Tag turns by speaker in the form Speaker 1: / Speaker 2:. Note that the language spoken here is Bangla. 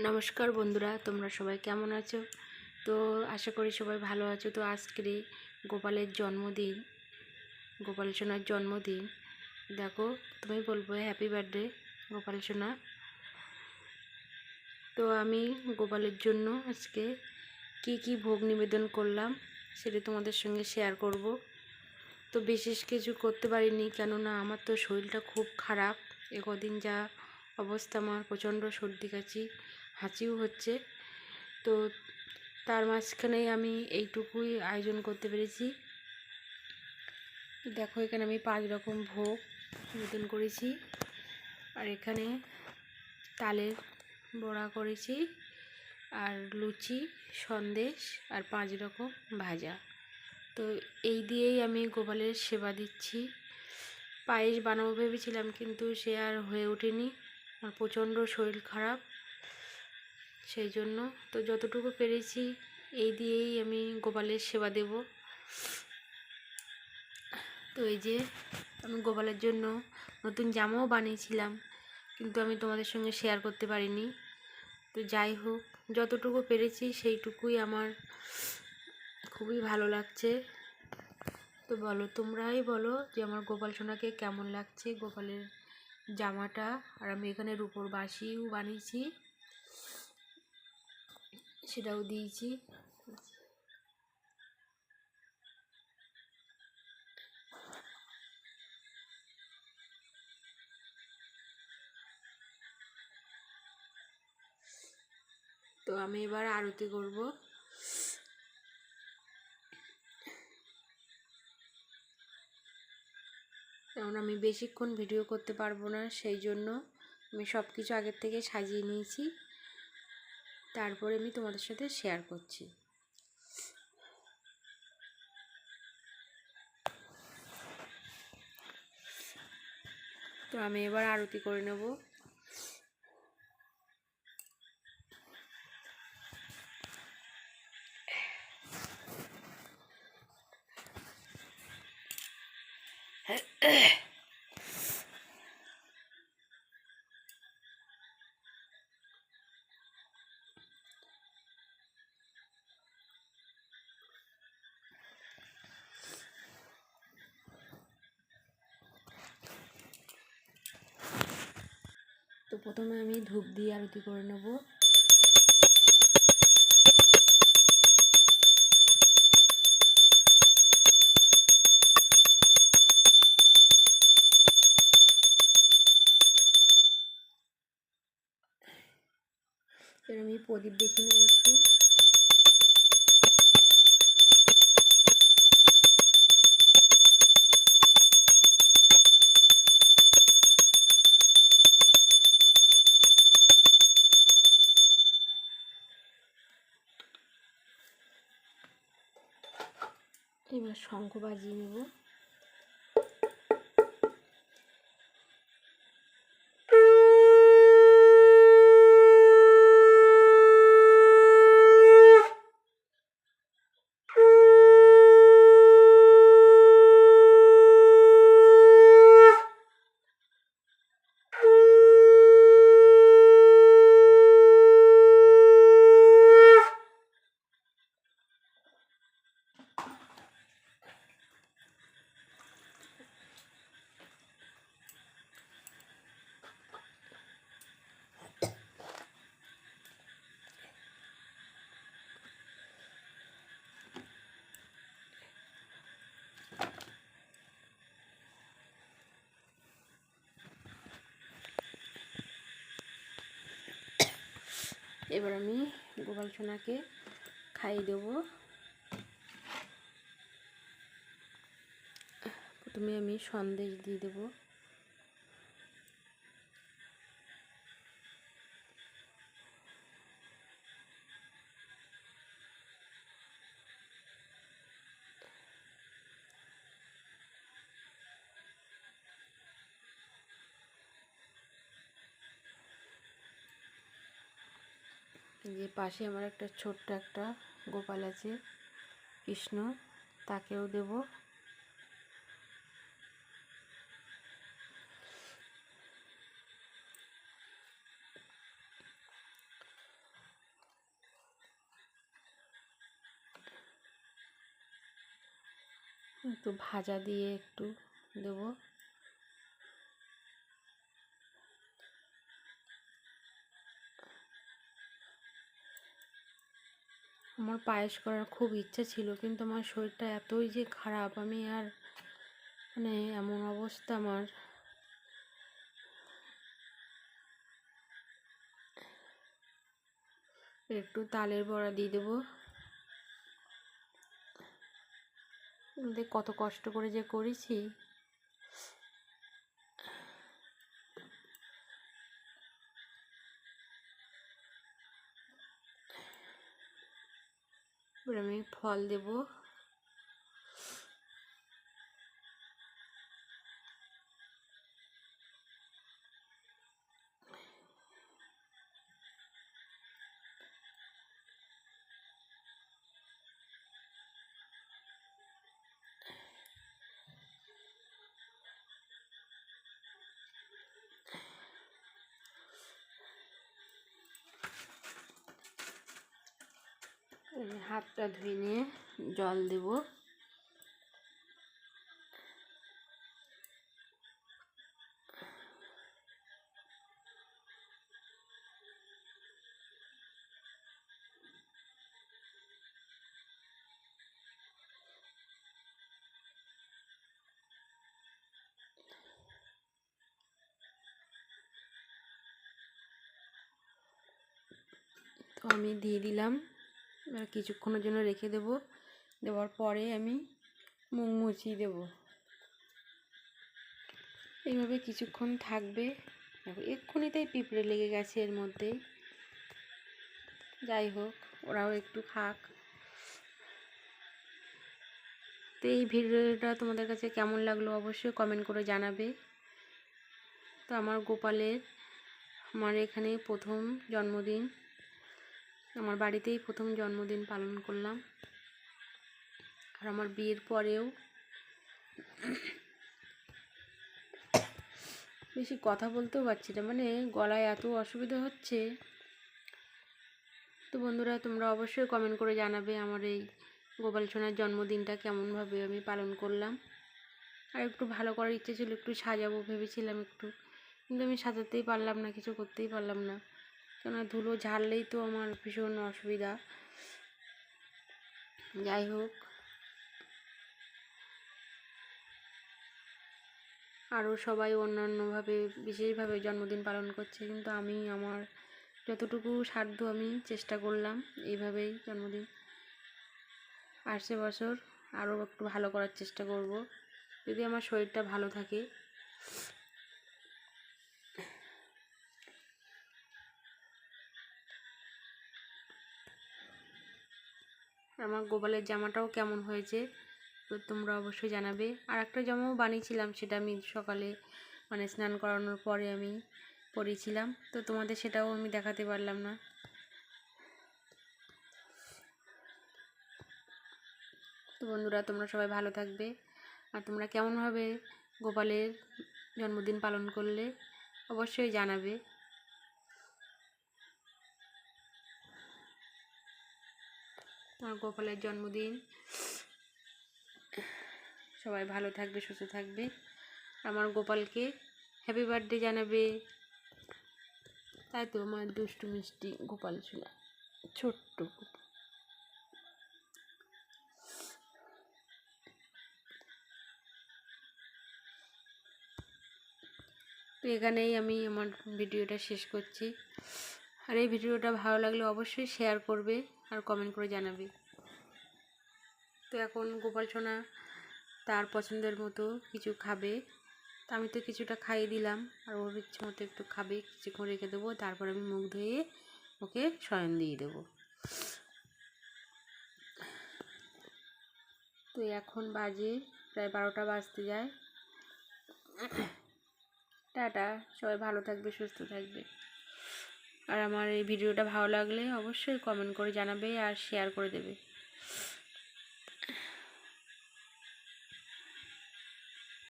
Speaker 1: নমস্কার বন্ধুরা, তোমরা সবাই কেমন আছো? তো আশা করি সবাই ভালো আছো। তো আজকে গোপালের জন্মদিন, গোপাল সোনার জন্মদিন। দেখো, তুমি বলবো হ্যাপি বার্থডে গোপাল সোনা। তো আমি গোপালের জন্য আজকে কি ভোগ নিবেদন করলাম সেটা তোমাদের সঙ্গে শেয়ার করব। তো বিশেষ কিছু করতে পারিনি, কেননা আমার তো শরীরটা খুব খারাপ। কদিন যা অবস্থা, আমার প্রচণ্ড সর্দি কাশি, হাঁচিও হচ্ছে। তো তার মাঝখানেই আমি এইটুকুই আয়োজন করতে পেরেছি। দেখো, এখানে আমি 5 রকম ভোগ নিবেদন করেছি, আর এখানে তালের বড়া করেছি, আর লুচি, সন্দেশ, আর 5 রকম ভাজা। তো এই দিয়েই আমি গোপালের সেবা দিচ্ছি। পায়েস বানাবো ভেবেছিলাম, কিন্তু সে আর হয়ে ওঠেনি, আমার প্রচণ্ড শরীর খারাপ, সেই জন্য। তো যতটুকু পেরেছি এই দিয়েই আমি গোপালের সেবা দেব। তো এই যে আমি গোপালের জন্য নতুন জামাও বানিয়েছিলাম, কিন্তু আমি তোমাদের সঙ্গে শেয়ার করতে পারিনি। তো যাই হোক, যতটুকু পেরেছি সেইটুকুই আমার খুবই ভালো লাগছে। তো বলো, তোমরাই বলো যে আমার গোপাল সোনাকে কেমন লাগছে গোপালের জামাটা। আর আমি এখানে রূপোর বাঁশিও বানিয়েছি, সেটাও দিয়েছি। তো আমি এবার আরতি করব। কারণ আমি বেশিক্ষণ ভিডিও করতে পারবো না, সেই জন্য আমি সব কিছু আগের থেকে সাজিয়ে নিয়েছি, তারপরে আমি তোমাদের সাথে শেয়ার করছি। তো আমি এবার আরতি করে নেব। তো প্রথমে আমি ধূপ দিয়ে আরতি করে নেব। এবার আমি প্রদীপ দেখে নেব একটু। এবার শঙ্খ বাজিয়ে নেব। এবার আমি গোপাল সোনাকে খাইয়ে দেব। প্রথমে আমি সন্দেশ দিয়ে দেব। যে পাশে আমার একটা ছোট্ট একটা গোপাল আছে, কৃষ্ণ, তাকেও দেব। একটু ভাজা দিয়ে একটু দেবো। আমার পায়েস করার খুব ইচ্ছা ছিল, কিন্তু আমার শরীরটা এতই যে খারাপ, আমি আর মানে এমন অবস্থা আমার। একটু তালের বড়া দিয়ে দেবো। কত কষ্ট করে যে করেছি। এবার আমি ফল দেবো। হাতটা ধুয়ে নিয়ে জল দেব। তো আমি দিয়ে দিলাম। এবার কিছুক্ষণের জন্য রেখে দেব। দেওয়ার পরে আমি মুখ মুছিয়ে দেব। এইভাবে কিছুক্ষণ থাকবে। দেখো এক্ষুনিতেই পিঁপড়ে লেগে গেছে এর মধ্যে। যাই হোক, ওরাও একটু খাক। তো এই ভিডিওটা তোমাদের কাছে কেমন লাগলো অবশ্যই কমেন্ট করে জানাবে। তো আমার গোপালের আমার এখানে প্রথম জন্মদিন, আমার বাড়িতেই প্রথম জন্মদিন পালন করলাম। আর আমার বিয়ের পরেও বেশি কথা বলতেও পারছি না, মানে গলায় এত অসুবিধা হচ্ছে। তো বন্ধুরা, তোমরা অবশ্যই কমেন্ট করে জানাবে আমার এই গোপাল সোনার জন্মদিনটা কেমনভাবে আমি পালন করলাম। আর একটু ভালো করার ইচ্ছে ছিল, একটু সাজাবো ভেবেছিলাম একটু, কিন্তু আমি সাজাতেই পারলাম না, কিছু করতেই পারলাম না। কেননা ধুলো ঝাড়লেই তো আমার ভীষণ অসুবিধা। যাই হোক, আরও সবাই অন্যান্যভাবে বিশেষভাবে জন্মদিন পালন করছে, কিন্তু আমি আমার যতটুকু সাধ্য আমি চেষ্টা করলাম এইভাবেই জন্মদিন। আসছে বছর আরও একটু ভালো করার চেষ্টা করব, যদি আমার শরীরটা ভালো থাকে। আমার গোপালের জামাটাও কেমন হয়েছে তো তোমরা অবশ্যই জানাবে। আর একটা জামাও বানিয়েছিলাম, সেটা আমি সকালে মানে স্নান করানোর পরে আমি পরেছিলাম, তো তোমাদের সেটাও আমি দেখাতে পারলাম না। তো বন্ধুরা, তোমরা সবাই ভালো থাকবে। আর তোমরা কেমনভাবে গোপালের জন্মদিন পালন করলে অবশ্যই জানাবে। আমার গোপালের জন্মদিন, সবাই ভালো থাকবে, সুস্থ থাকবে। আমার গোপালকে হ্যাপি বার্থডে জানাবে। তাই তো আমার দুষ্টু মিষ্টি গোপাল সোনা ছোট্ট। তো এখানেই আমি আমার ভিডিওটা শেষ করছি। আর এই ভিডিওটা ভালো লাগলে অবশ্যই শেয়ার করবে আর কমেন্ট করে জানাবে। তো এখন গোপাল সোনা তার পছন্দের মতো কিছু খাবে, তো আমি তো কিছুটা খাইয়ে দিলাম, আর ওর ইচ্ছে মতো একটু খাবে, কিছুক্ষণ রেখে দেবো, তারপর আমি মুখ ধুয়ে ওকে শয়ন দিয়ে দেবো। তো এখন বাজে প্রায় 12টা বাজতে যায়। টাটা, সবাই ভালো থাকবে, সুস্থ থাকবে। আর আমার এই ভিডিওটা ভালো লাগলে অবশ্যই কমেন্ট করে জানাবে আর শেয়ার করে দেবে।